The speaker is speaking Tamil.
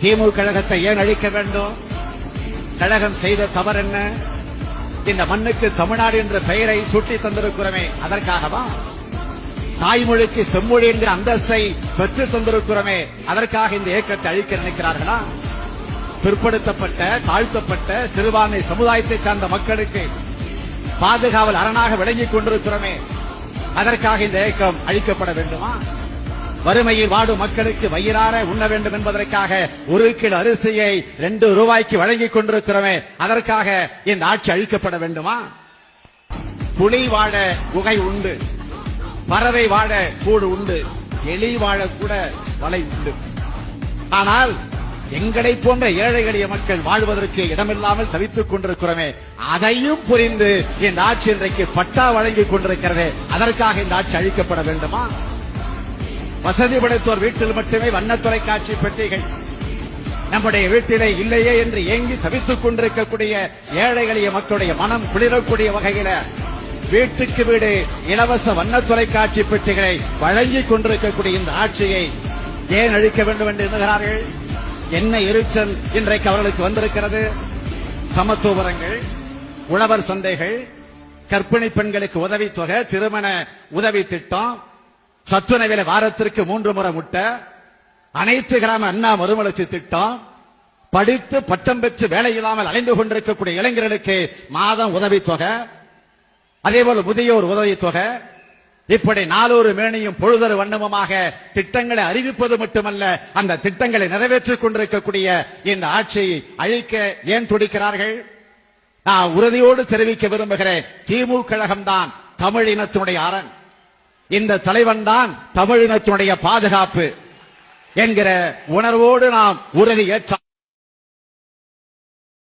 திமுக கழகத்தை ஏன் அழிக்க வேண்டும்? கழகம் செய்த தவறு என்ன? இந்த மண்ணுக்கு தமிழ்நாடு என்ற பெயரை சுட்டி தந்திருக்கிறோமே, அதற்காகவா? தாய்மொழிக்கு செம்மொழி என்கிற அந்தஸ்தை பெற்று தந்திருக்கிறோமே, அதற்காக இந்த இயக்கத்தை அழிக்க நினைக்கிறார்களா? பிற்படுத்தப்பட்ட தாழ்த்தப்பட்ட சிறுபான்மை சமுதாயத்தை சார்ந்த மக்களுக்கு பாதுகாவல் அரணாக விளங்கிக் கொண்டிருக்கிறோமே, அதற்காக இந்த இயக்கம் அழிக்கப்பட வேண்டுமா? வறுமையில் வாடும் மக்களுக்கு வயிறார உண்ண வேண்டும் என்பதற்காக 1 கிலோ அரிசியை 2 ரூபாய்க்கு வழங்கிக் கொண்டிருக்கிறோமே, அதற்காக இந்த ஆட்சி அழிக்கப்பட வேண்டுமா? புலி வாழ குகை உண்டு, பறவை வாழ கூடு உண்டு, எலி வாழ கூட வலை உண்டு. ஆனால் எங்களை போன்ற ஏழை எளிய மக்கள் வாழ்வதற்கு இடமில்லாமல் தவித்துக் கொண்டிருக்கிறோமே, அதையும் புரிந்து இந்த ஆட்சி இன்றைக்கு பட்டா வழங்கிக் கொண்டிருக்கிறது. அதற்காக இந்த ஆட்சி அழிக்கப்பட வேண்டுமா? வசதி படைத்தோர் வீட்டில் மட்டுமே வண்ண தொலைக்காட்சி பெட்டிகள், நம்முடைய வீட்டிலே இல்லையே என்று ஏங்கி தவித்துக் கொண்டிருக்கக்கூடிய ஏழை எளிய மக்களுடைய மனம் குளிரக்கூடிய வகையில வீட்டுக்கு வீடு இலவச வண்ண தொலைக்காட்சி பெட்டிகளை வழங்கிக் கொண்டிருக்கக்கூடிய இந்த ஆட்சியை ஏன் அழிக்க வேண்டும் என்று எண்ணுகிறார்கள்? என்ன எரிச்சல் இன்றைக்கு அவர்களுக்கு வந்திருக்கிறது? சமத்துவரங்கள், உழவர் சந்தைகள், கர்ப்பிணி பெண்களுக்கு உதவித்தொகை, திருமண உதவி திட்டம், சத்துணவில வாரத்திற்கு 3 முறை முட்டை, அனைத்து கிராம அண்ணா மறுமலர்ச்சி திட்டம், படித்து பட்டம் பெற்று வேலை இல்லாமல் அலைந்து கொண்டிருக்கக்கூடிய இளைஞர்களுக்கு மாதம் உதவித்தொகை, அதேபோல முதியோர் உதவித்தொகை, இப்படி நாளொரு மேனியும் பொழுதொரு வண்ணமுமாக திட்டங்களை அறிவிப்பது மட்டுமல்ல, அந்த திட்டங்களை நிறைவேற்றிக் கொண்டிருக்கக்கூடிய இந்த ஆட்சியை அழிக்க ஏன் துடிக்கிறார்கள்? நான் உறுதியோடு தெரிவிக்க விரும்புகிறேன், திமுக கழகம்தான் தமிழினத்தினுடைய அரண், இந்த தலைவன் தான் தமிழினத்தினுடைய பாதுகாப்பு என்கிற உணர்வோடு நாம் உறுதி ஏற்ற